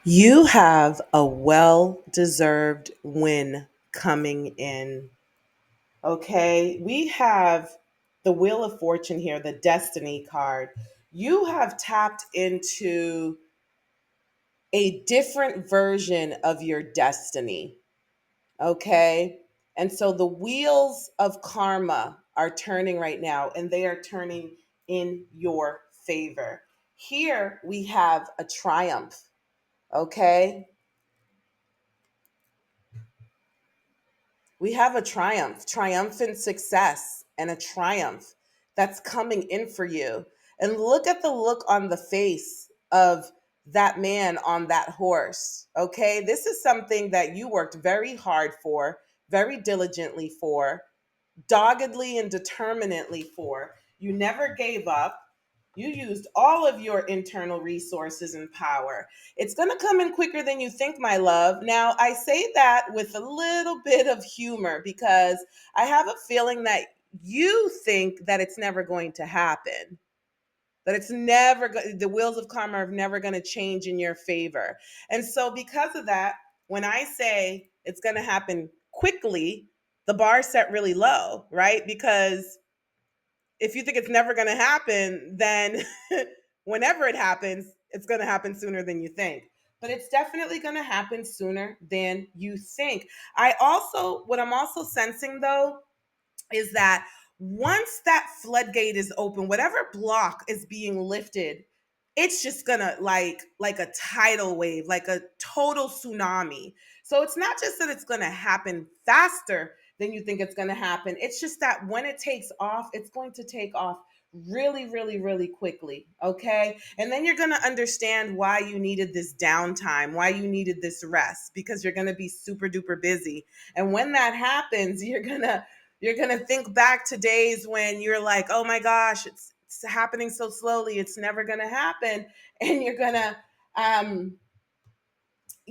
You have a well deserved win coming in. Okay. We have the Wheel of Fortune here, the Destiny card. You have tapped into a different version of your destiny. Okay. And so the wheels of karma are turning right now, and they are turning in your favor. Here we have a triumph. Okay. We have a triumph, triumphant success, and a triumph that's coming in for you. And look at the look on the face of that man on that horse. Okay. This is something that you worked very hard for, very diligently for, doggedly and determinately for. You never gave up. You used all of your internal resources and power. It's going to come in quicker than you think, my love. Now, I say that with a little bit of humor because I have a feeling that you think that it's never going to happen, that it's never the wheels of karma are never going to change in your favor. And so because of that, when I say it's going to happen quickly, the bar set really low, right? Because if you think it's never going to happen, then whenever it happens, it's going to happen sooner than you think. But it's definitely going to happen sooner than you think. What I'm also sensing though is that once that floodgate is open, whatever block is being lifted, it's just gonna like a tidal wave, like a total tsunami. So it's not just that it's gonna happen faster than you think it's gonna happen. It's just that when it takes off, it's going to take off really, really, really quickly. Okay. And then you're going to understand why you needed this downtime, why you needed this rest, because you're going to be super duper busy. And when that happens, you're gonna think back to days when you're like, oh my gosh, it's happening so slowly, it's never gonna happen. And um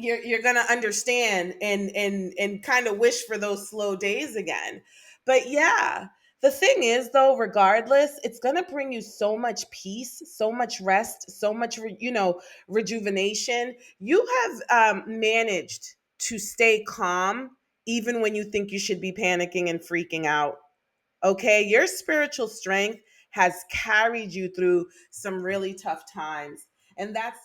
you're gonna understand and kind of wish for those slow days again. But yeah, the thing is though, regardless, it's gonna bring you so much peace, so much rest, so much rejuvenation. You have managed to stay calm even when you think you should be panicking and freaking out. Okay, your spiritual strength has carried you through some really tough times. And that's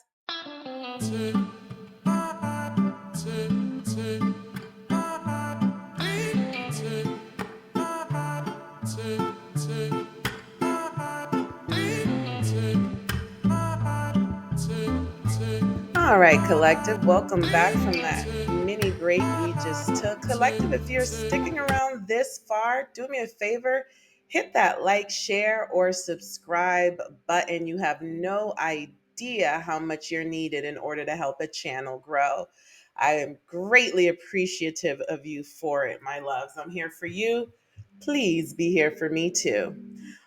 all right, collective. Welcome back from that mini break we just took. Collective, if you're sticking around this far, do me a favor, hit that like, share, or subscribe button. You have no idea how much you're needed in order to help a channel grow. I am greatly appreciative of you for it, my loves. I'm here for you. Please be here for me too.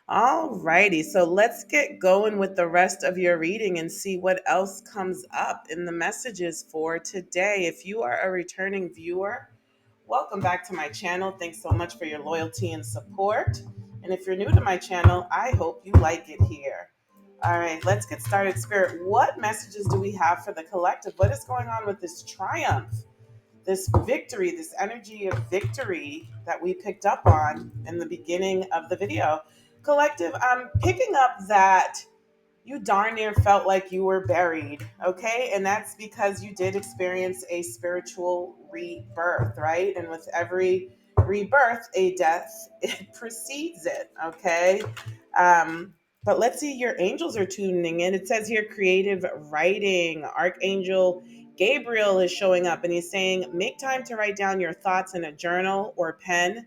All righty, so let's get going with the rest of your reading and see what else comes up in the messages for today. If you are a returning viewer, welcome back to my channel. Thanks so much for your loyalty and support. And if you're new to my channel, I hope you like it here. All right, let's get started. Spirit, what messages do we have for the collective? What is going on with this triumph, this victory, this energy of victory that we picked up on in the beginning of the video? Collective, I'm picking up that you darn near felt like you were buried, okay? And that's because you did experience a spiritual rebirth, right? And with every rebirth, a death, it precedes it, okay? But let's see, your angels are tuning in. It says here creative writing. Archangel Gabriel is showing up and he's saying, make time to write down your thoughts in a journal or pen,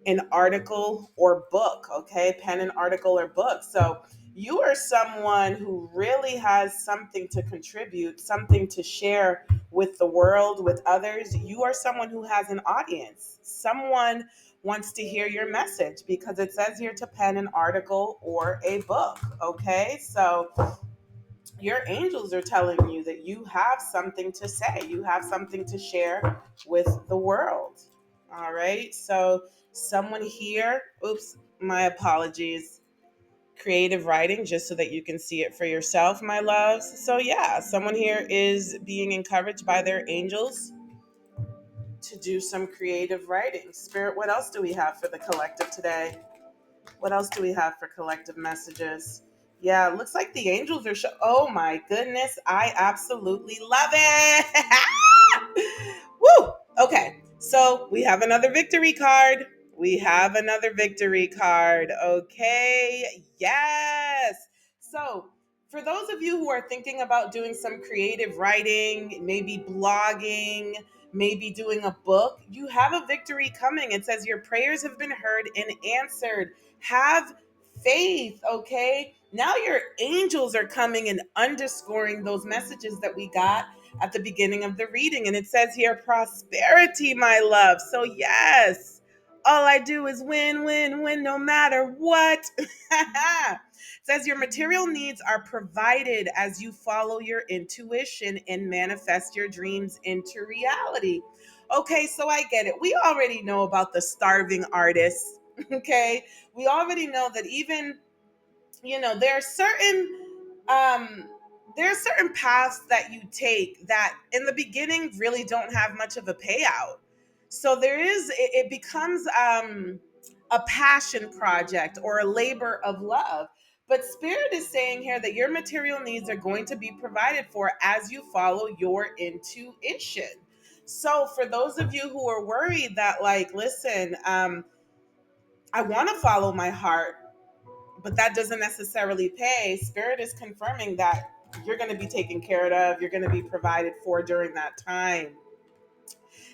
an article or book, okay? Pen, an article or book. So you are someone who really has something to contribute, something to share with the world, with others. You are someone who has an audience. Someone wants to hear your message because it says here to pen an article or a book, okay? So your angels are telling you that you have something to say, you have something to share with the world. All right. So, someone here, oops, my apologies. creative writing just so that you can see it for yourself, my loves. So, yeah, someone here is being encouraged by their angels to do some creative writing. Spirit, what else do we have for the collective today? What else do we have for collective messages? Yeah, it looks like the angels are oh my goodness, I absolutely love it. Woo! Okay, so we have another victory card. We have another victory card. Okay, yes. So, for those of you who are thinking about doing some creative writing, maybe blogging, maybe doing a book, you have a victory coming. It says your prayers have been heard and answered. Have faith, okay? Now your angels are coming and underscoring those messages that we got at the beginning of the reading. And it says here, prosperity, my love. So, yes, all I do is win, win, win, no matter what. It says your material needs are provided as you follow your intuition and manifest your dreams into reality. Okay, so I get it. We already know about the starving artists. Okay, we already know that even, there are um certain paths that you take that in the beginning really don't have much of a payout. So it becomes a passion project or a labor of love. But Spirit is saying here that your material needs are going to be provided for as you follow your intuition. So for those of you who are worried that, like, listen, I want to follow my heart, but that doesn't necessarily pay. Spirit is confirming that you're going to be taken care of, you're going to be provided for during that time.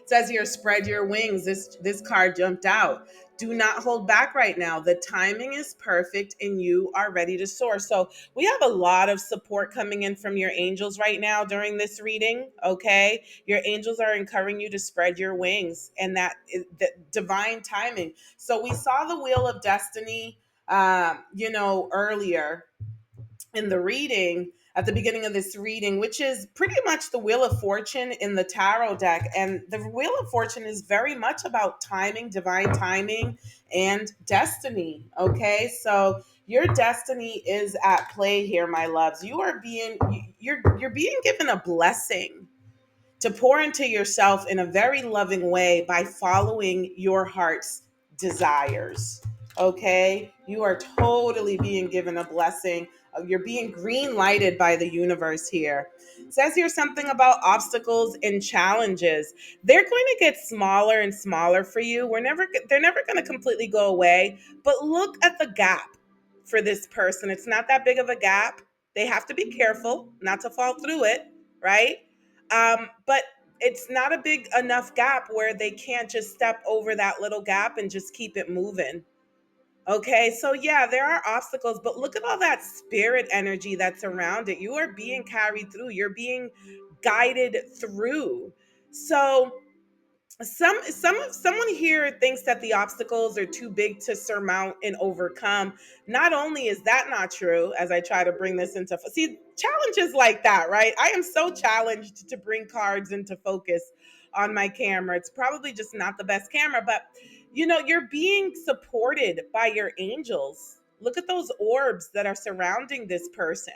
It says here, spread your wings. This card jumped out. Do not hold back right now. The timing is perfect and you are ready to soar. So we have a lot of support coming in from your angels right now during this reading. Okay. Your angels are encouraging you to spread your wings, and that is the divine timing. So we saw the wheel of destiny, earlier in the reading, at the beginning of this reading, which is pretty much the Wheel of Fortune in the tarot deck. And the Wheel of Fortune is very much about timing, divine timing, and destiny. Okay, so your destiny is at play here, my loves. You're being given a blessing to pour into yourself in a very loving way by following your heart's desires. Okay? You are totally being given a blessing. You're being green lighted by the universe here. It says here something about obstacles and challenges. They're going to get smaller and smaller for you. They're never going to completely go away, but look at the gap for this person. It's not that big of a gap. They have to be careful not to fall through it, right? But it's not a big enough gap where they can't just step over that little gap and just keep it moving. Okay, so yeah, there are obstacles, but look at all that spirit energy that's around it. You are being carried through, you're being guided through. So someone here thinks that the obstacles are too big to surmount and overcome. Not only is that not true, as I try to bring this into challenges like that, right? I am so challenged to bring cards into focus on my camera. It's probably just not the best camera, but you're being supported by your angels. Look at those orbs that are surrounding this person.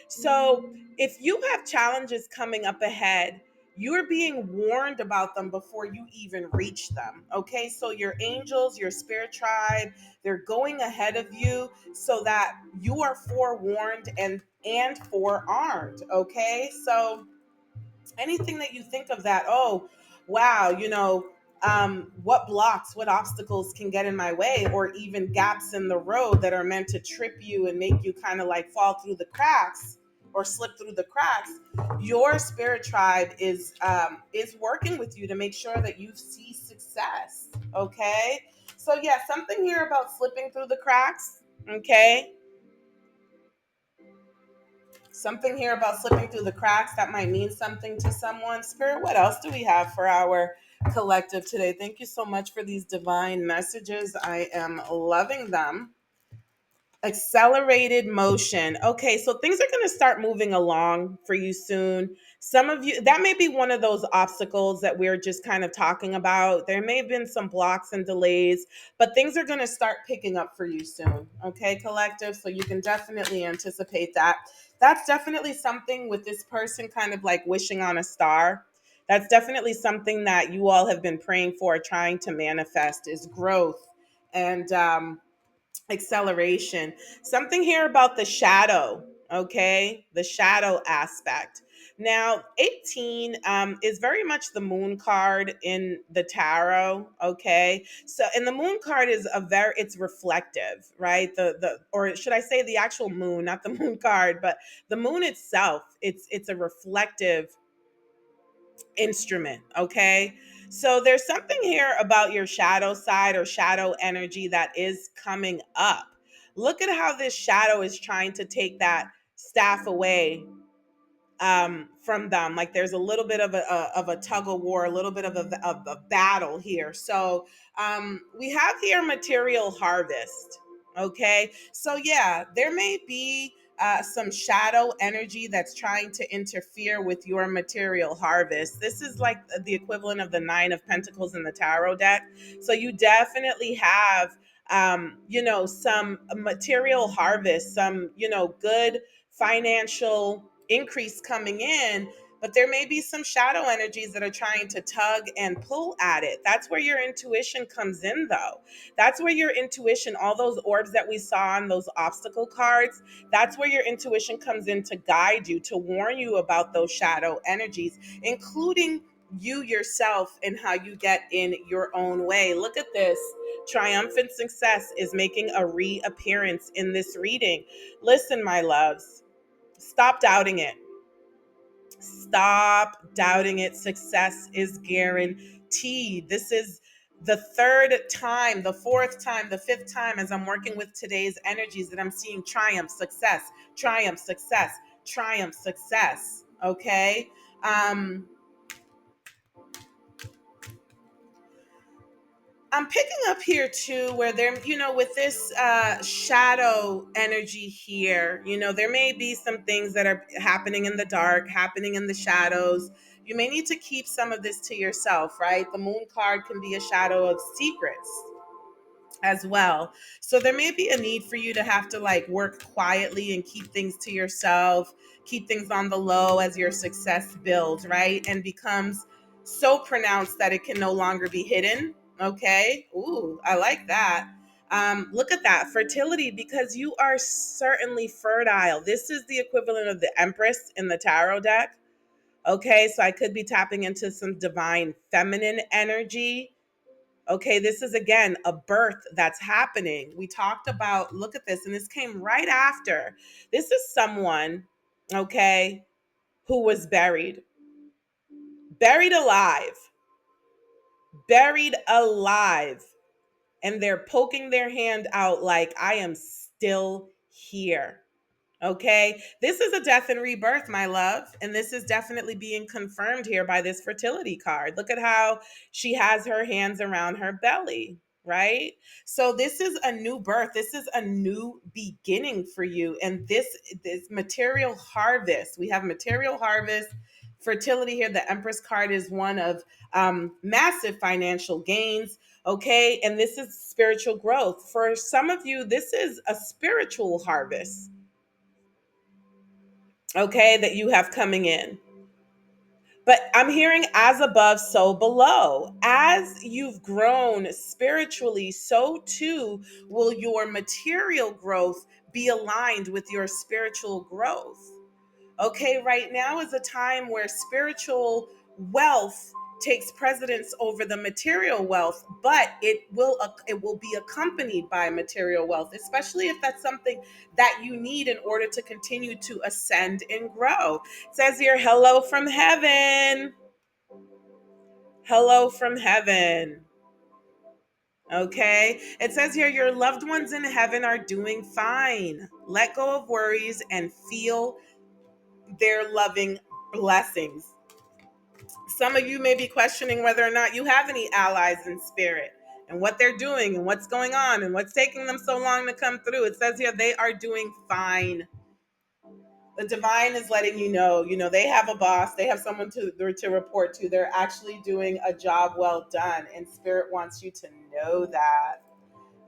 So if you have challenges coming up ahead, you're being warned about them before you even reach them. Okay, so your angels, your spirit tribe, they're going ahead of you so that you are forewarned and forearmed. Okay, so anything that you think of that, oh wow, what obstacles can get in my way, or even gaps in the road that are meant to trip you and make you kind of like fall through the cracks or slip through the cracks. Your spirit tribe is working with you to make sure that you see success. Okay, so yeah, something here about slipping through the cracks. Okay, something here about slipping through the cracks that might mean something to someone. Spirit, what else do we have for our collective today? Thank you so much for these divine messages. I am loving them. Accelerated motion. Okay, so things are going to start moving along for you soon. Some of you, that may be one of those obstacles that we're just kind of talking about. There may have been some blocks and delays, but things are going to start picking up for you soon. Okay, collective. So you can definitely anticipate that. That's definitely something with this person kind of like wishing on a star. That's definitely something that you all have been praying for, trying to manifest is growth and acceleration. Something here about the shadow, okay? The shadow aspect. Now, 18 is very much the moon card in the tarot, okay? So, and the moon card is it's reflective, right? Or should I say the actual moon, not the moon card, but the moon itself, it's a reflective instrument. Okay. So there's something here about your shadow side or shadow energy that is coming up. Look at how this shadow is trying to take that staff away from them. Like there's a little bit of a tug of war, a little bit of a battle here. So we have here material harvest. Okay, so yeah, there may be some shadow energy that's trying to interfere with your material harvest. This is like the equivalent of the Nine of Pentacles in the tarot deck. So you definitely have some material harvest, some good financial increase coming in, but there may be some shadow energies that are trying to tug and pull at it. That's where your intuition comes in, though. That's where your intuition, all those orbs that we saw on those obstacle cards, that's where your intuition comes in to guide you, to warn you about those shadow energies, including you yourself and how you get in your own way. Look at this. Triumphant success is making a reappearance in this reading. Listen, my loves, stop doubting it. Stop doubting it. Success is guaranteed. This is the third time, the fourth time, the fifth time as I'm working with today's energies that I'm seeing triumph, success, triumph, success, triumph, success. Okay. Um, I'm picking up here too, where there, with this shadow energy here, there may be some things that are happening in the dark, happening in the shadows. You may need to keep some of this to yourself, right? The moon card can be a shadow of secrets as well. So there may be a need for you to have to like work quietly and keep things to yourself, keep things on the low as your success builds, right? And becomes so pronounced that it can no longer be hidden. Okay. Ooh, I like that. Look at that fertility, because you are certainly fertile. This is the equivalent of the Empress in the tarot deck. Okay. So I could be tapping into some divine feminine energy. Okay, this is again a birth that's happening. We talked about, look at this, and this came right after. This is someone, okay, who was buried alive, buried alive, and they're poking their hand out like, I am still here. Okay, this is a death and rebirth, my love. And this is definitely being confirmed here by this fertility card. Look at how she has her hands around her belly, right? So this is a new birth. This is a new beginning for you. And this material harvest, we have material harvest, fertility here. The Empress card is one of massive financial gains. Okay, and this is spiritual growth. For some of you, this is a spiritual harvest, okay, that you have coming in. But I'm hearing as above, so below. As you've grown spiritually, so too will your material growth be aligned with your spiritual growth. Okay, right now is a time where spiritual wealth takes precedence over the material wealth, but it will be accompanied by material wealth, especially if that's something that you need in order to continue to ascend and grow. It says here, hello from heaven. Hello from heaven. Okay. It says here, your loved ones in heaven are doing fine. Let go of worries and feel their loving blessings. Some of you may be questioning whether or not you have any allies in spirit. and what they're doing and what's going on and what's taking them so long to come through. It says here they are doing fine. The divine is letting you know, they have a boss, they have someone to report to. They're actually doing a job well done, and spirit wants you to know that.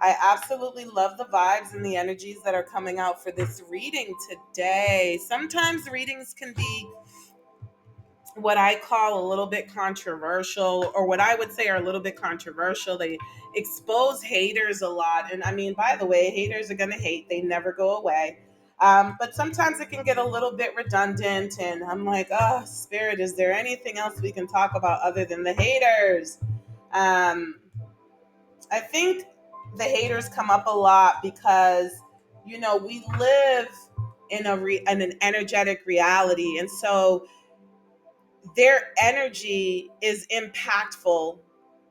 I absolutely love the vibes and the energies that are coming out for this reading today. Sometimes readings can be what I call a little bit controversial, or what I would say are a little bit controversial. They expose haters a lot. And I mean, by the way, haters are going to hate, they never go away. But sometimes it can get a little bit redundant. And I'm like, oh, Spirit, is there anything else we can talk about other than the haters? Um, I think the haters come up a lot because, we live in an energetic reality. And so their energy is impactful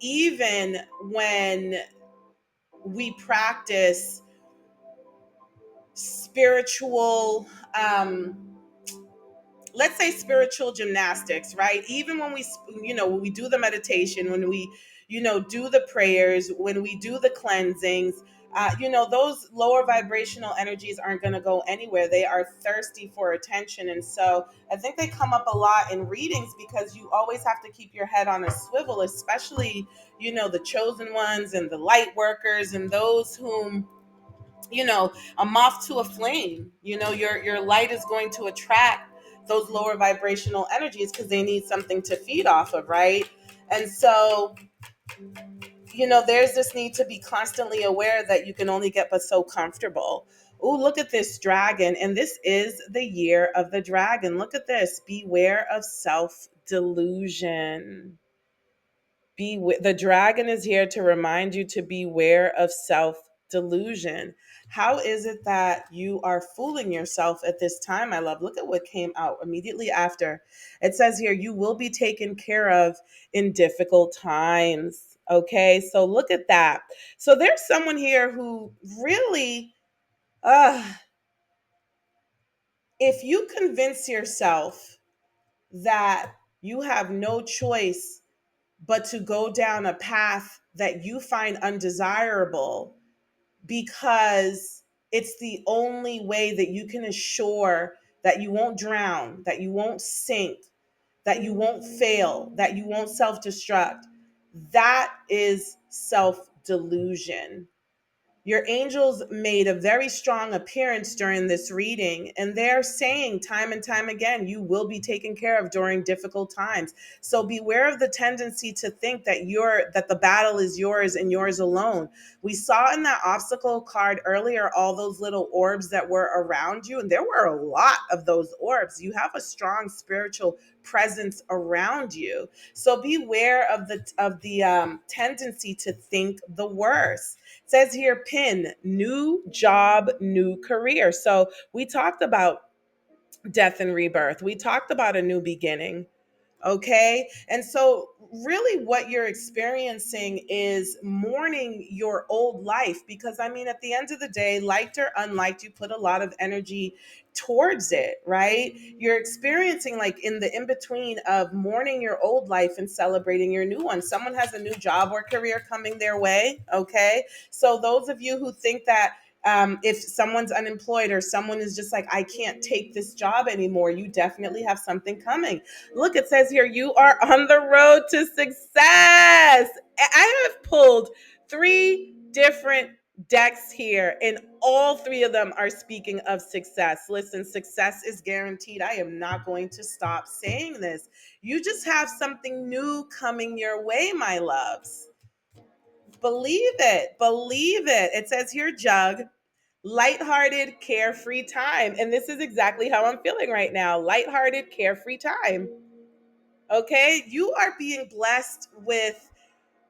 even when we practice spiritual, let's say spiritual gymnastics, right? Even when when we do the meditation, when we, do the prayers, when we do the cleansings, those lower vibrational energies aren't going to go anywhere. They are thirsty for attention. And so I think they come up a lot in readings because you always have to keep your head on a swivel, especially, the chosen ones and the light workers and those whom, a moth to a flame. Your light is going to attract those lower vibrational energies because they need something to feed off of, right? And so, there's this need to be constantly aware that you can only get but so comfortable. Oh, look at this dragon. And this is the year of the dragon. Look at this. Beware of self delusion. The dragon is here to remind you to beware of self delusion. How is it that you are fooling yourself at this time, my love? Look at what came out immediately after. It says here, you will be taken care of in difficult times. Okay, so look at that. So there's someone here who really, uh, if you convince yourself that you have no choice but to go down a path that you find undesirable because it's the only way that you can assure that you won't drown, that you won't sink, that you won't fail, that you won't self destruct. That is self delusion. Your angels made a very strong appearance during this reading, and they're saying time and time again, you will be taken care of during difficult times. So beware of the tendency to think that the battle is yours and yours alone. We saw in that obstacle card earlier all those little orbs that were around you, and there were a lot of those orbs. You have a strong spiritual presence around you. So beware of the tendency to think the worst. Says here, pin, new job, new career. So we talked about death and rebirth. We talked about a new beginning. Okay. And so, really, what you're experiencing is mourning your old life because, I mean, at the end of the day, liked or unliked, you put a lot of energy towards it, right? You're experiencing like in the in between of mourning your old life and celebrating your new one. Someone has a new job or career coming their way. Okay. So, those of you who think that, if someone's unemployed or someone is just like, I can't take this job anymore, you definitely have something coming. Look, it says here, you are on the road to success. I have pulled three different decks here, and all three of them are speaking of success. Listen, success is guaranteed. I am not going to stop saying this. You just have something new coming your way, my loves. Believe it. Believe it. It says here, Jug, lighthearted, carefree time. And this is exactly how I'm feeling right now. Lighthearted, carefree time. Okay, you are being blessed with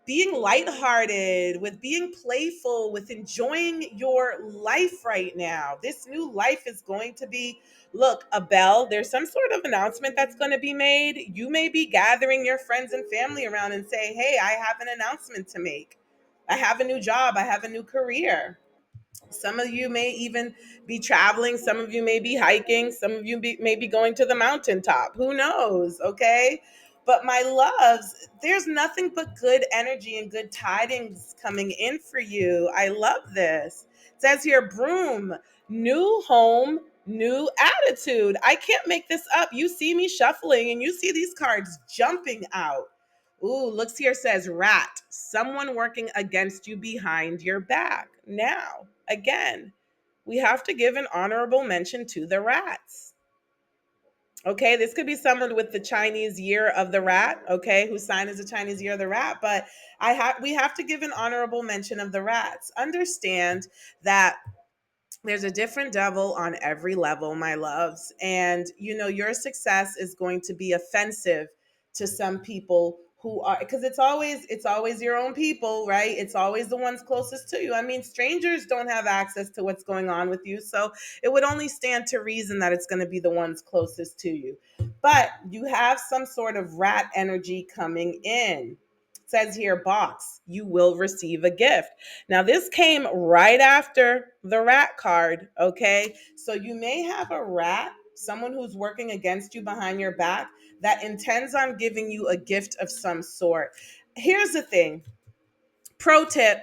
being lighthearted, with being playful, with enjoying your life right now. This new life is going to be, look, a bell. There's some sort of announcement that's going to be made. You may be gathering your friends and family around and say, hey, I have an announcement to make. I have a new job. I have a new career. Some of you may even be traveling. Some of you may be hiking. Some of you may be going to the mountaintop. Who knows? Okay. But my loves, there's nothing but good energy and good tidings coming in for you. I love this. It says here, broom, new home, new attitude. I can't make this up. You see me shuffling and you see these cards jumping out. Ooh, looks here, says rat, someone working against you behind your back. Now, again, we have to give an honorable mention to the rats. Okay, this could be someone with the Chinese year of the rat, okay, whose sign is the Chinese year of the rat, but we have to give an honorable mention of the rats. Understand that there's a different devil on every level, my loves. And your success is going to be offensive to some people who are, because it's always your own people, right? It's always the ones closest to you. I mean, strangers don't have access to what's going on with you. So it would only stand to reason that it's going to be the ones closest to you. But you have some sort of rat energy coming in. It says here, box, you will receive a gift. Now, this came right after the rat card, okay? So you may have a rat, someone who's working against you behind your back, that intends on giving you a gift of some sort. Here's the thing. Pro tip,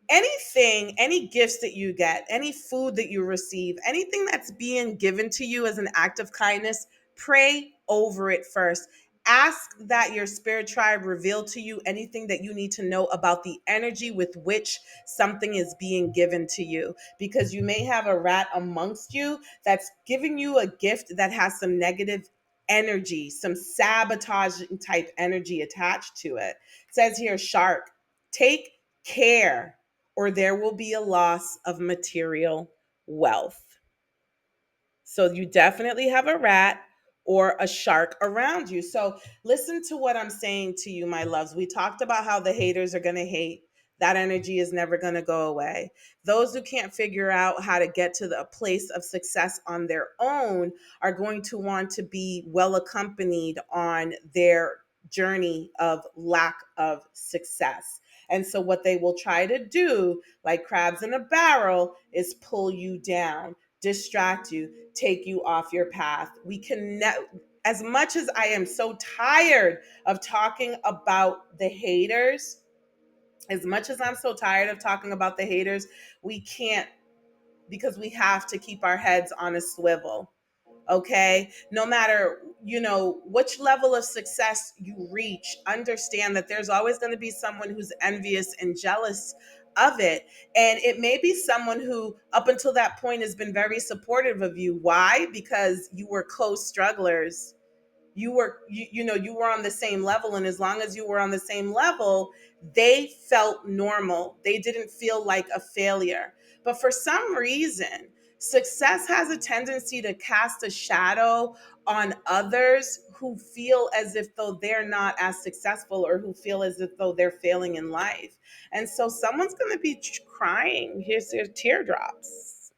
anything, any gifts that you get, any food that you receive, anything that's being given to you as an act of kindness, pray over it first. Ask that your spirit tribe reveal to you anything that you need to know about the energy with which something is being given to you. Because you may have a rat amongst you that's giving you a gift that has some negative energy, some sabotaging type energy attached to it. It says here, shark, take care, or there will be a loss of material wealth. So you definitely have a rat or a shark around you. So listen to what I'm saying to you, my loves. We talked about how the haters are going to hate. That energy is never going to go away. Those who can't figure out how to get to the place of success on their own are going to want to be well accompanied on their journey of lack of success. And so, what they will try to do, like crabs in a barrel, is pull you down, distract you, take you off your path. We can as much as I am so tired of talking about the haters, as much as I'm so tired of talking about the haters, we can't, because we have to keep our heads on a swivel. Okay, no matter which level of success you reach, understand that there's always going to be someone who's envious and jealous of it. And it may be someone who up until that point has been very supportive of you. Why? Because you were co-strugglers. You were on the same level, and as long as you were on the same level, they felt normal. They didn't feel like a failure. But for some reason, success has a tendency to cast a shadow on others who feel as if though they're not as successful, or who feel as if though they're failing in life. And so someone's going to be crying. Here's their teardrops.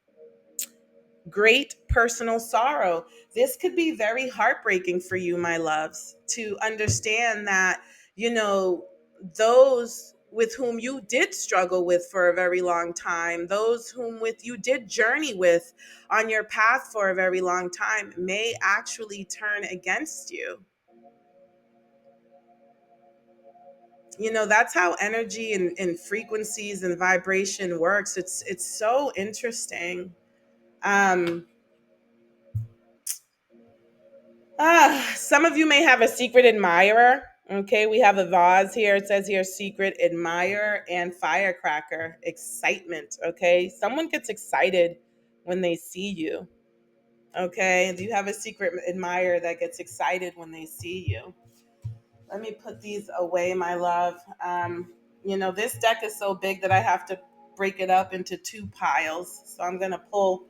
Great personal sorrow. This could be very heartbreaking for you, my loves, to understand that, those with whom you did struggle with for a very long time, those whom with you did journey with on your path for a very long time, may actually turn against you. That's how energy and frequencies and vibration works. It's so interesting. um some of you may have a secret admirer. Okay, we have a vase here. It says here, secret admirer and firecracker, excitement. Okay, someone gets excited when they see you. Okay, do you have a secret admirer that gets excited when they see you? Let me put these away, my love. This deck is so big that I have to break it up into two piles. So I'm going to pull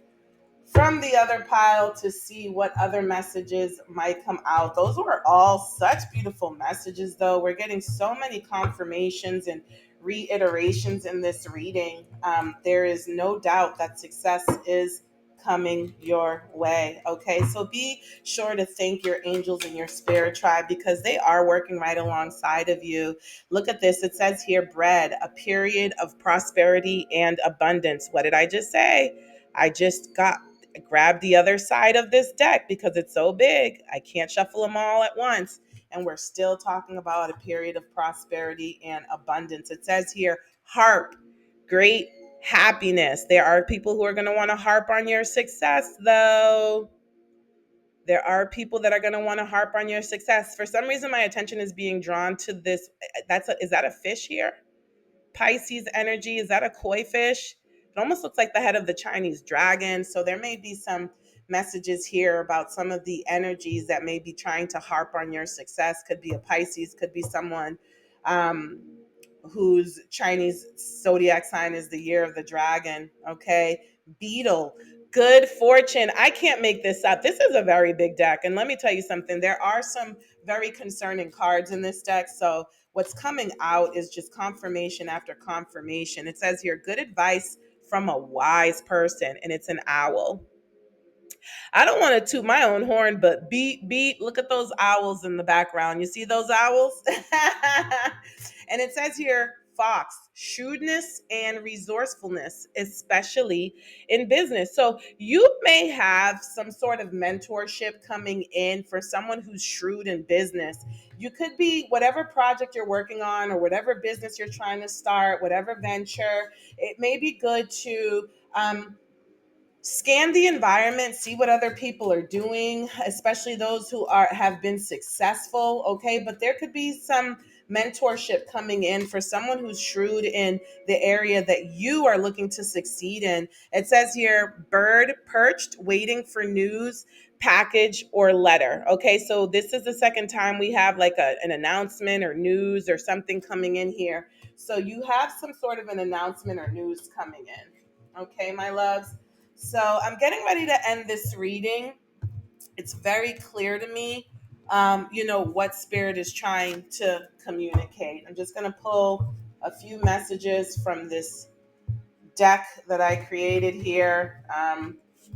from the other pile to see what other messages might come out. Those were all such beautiful messages, though. We're getting so many confirmations and reiterations in this reading. There is no doubt that success is coming your way. Okay, so be sure to thank your angels and your spirit tribe, because they are working right alongside of you. Look at this. It says here, bread, a period of prosperity and abundance. What did I just say? I just grabbed the other side of this deck because it's so big. I can't shuffle them all at once. and we're still talking about a period of prosperity and abundance. It says here, harp, great happiness. There are people who are going to want to harp on your success, though. There are people that are going to want to harp on your success. For some reason, my attention is being drawn to this. Is that a fish here? Pisces energy. Is that a koi fish? It almost looks like the head of the Chinese dragon. So there may be some messages here about some of the energies that may be trying to harp on your success. Could be a Pisces, could be someone um, whose Chinese zodiac sign is the year of the dragon. Okay. Beetle, good fortune. I can't make this up. This is a very big deck. And let me tell you something, there are some very concerning cards in this deck. So what's coming out is just confirmation after confirmation. It says here, good advice from a wise person, and it's an owl. I don't want to toot my own horn, but beep, beep, look at those owls in the background. You see those owls? And it says here, fox, shrewdness and resourcefulness, especially in business. So you may have some sort of mentorship coming in for someone who's shrewd in business. You could be whatever project you're working on or whatever business you're trying to start, whatever venture. It may be good to scan the environment, see what other people are doing, especially those who are have been successful. Okay, but there could be some mentorship coming in for someone who's shrewd in the area that you are looking to succeed in. It says here, bird perched waiting for news, package or letter. Okay, so this is the second time we have like an announcement or news or something coming in here. So you have some sort of an announcement or news coming in. Okay, my loves. So I'm getting ready to end this reading. It's very clear to me, what spirit is trying to communicate. I'm just going to pull a few messages from this deck that I created here,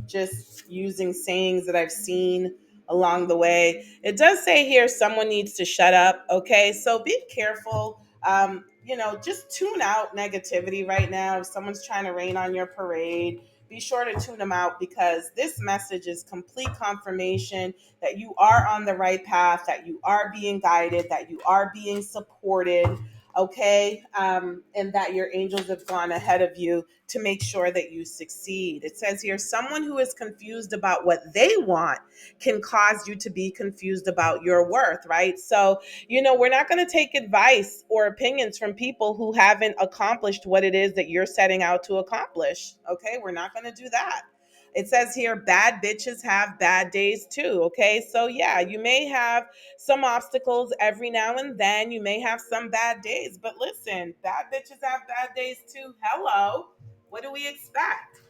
just using sayings that I've seen along the way. It does say here someone needs to shut up. Okay, so be careful. Just tune out negativity right now. If someone's trying to rain on your parade, be sure to tune them out, because this message is complete confirmation that you are on the right path, that you are being guided, that you are being supported. Okay, and that your angels have gone ahead of you to make sure that you succeed. It says here, someone who is confused about what they want can cause you to be confused about your worth, right? So, we're not going to take advice or opinions from people who haven't accomplished what it is that you're setting out to accomplish. Okay, we're not going to do that. It says here, bad bitches have bad days too. Okay, so yeah, you may have some obstacles every now and then. You may have some bad days, but listen, bad bitches have bad days too. Hello. What do we expect?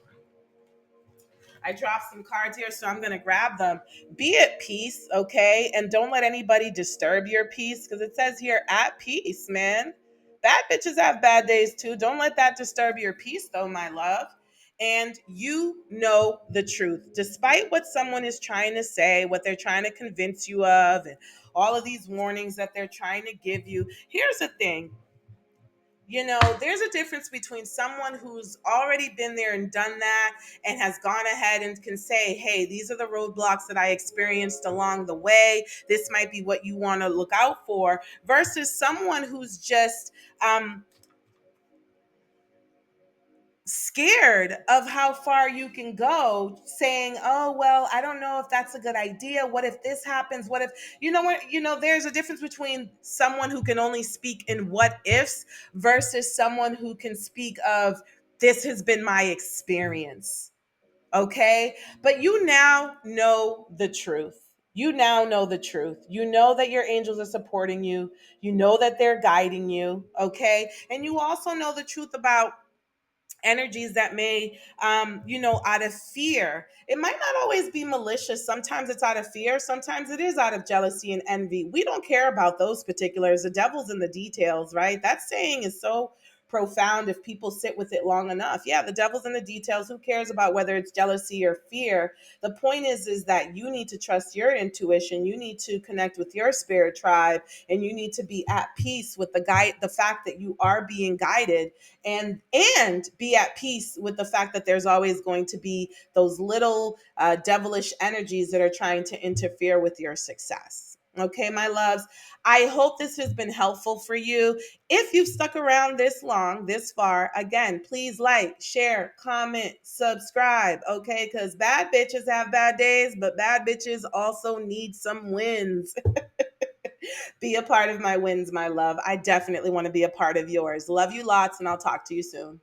I dropped some cards here, so I'm going to grab them. Be at peace, okay? And don't let anybody disturb your peace, because it says here, at peace, man. Bad bitches have bad days too. Don't let that disturb your peace, though, my love. And you know the truth. Despite what someone is trying to say, what they're trying to convince you of, and all of these warnings that they're trying to give you, here's the thing. There's a difference between someone who's already been there and done that and has gone ahead and can say, hey, these are the roadblocks that I experienced along the way. This might be what you want to look out for, versus someone who's just scared of how far you can go, saying, oh, well, I don't know if that's a good idea. What if this happens? What if, there's a difference between someone who can only speak in what ifs versus someone who can speak of, this has been my experience. Okay. But you now know the truth. You now know the truth. You know that your angels are supporting you. You know that they're guiding you. Okay. And you also know the truth about energies that may out of fear. It might not always be malicious. Sometimes it's out of fear, sometimes it is out of jealousy and envy. We don't care about those particulars. The devil's in the details, right? That saying is so profound if people sit with it long enough. Yeah, the devil's in the details. Who cares about whether it's jealousy or fear? The point is that you need to trust your intuition. You need to connect with your spirit tribe, and you need to be at peace with the fact that you are being guided, and be at peace with the fact that there's always going to be those little devilish energies that are trying to interfere with your success. Okay, my loves. I hope this has been helpful for you. If you've stuck around this long, this far, again, please like, share, comment, subscribe. Okay, because bad bitches have bad days, but bad bitches also need some wins. Be a part of my wins, my love. I definitely want to be a part of yours. Love you lots, and I'll talk to you soon.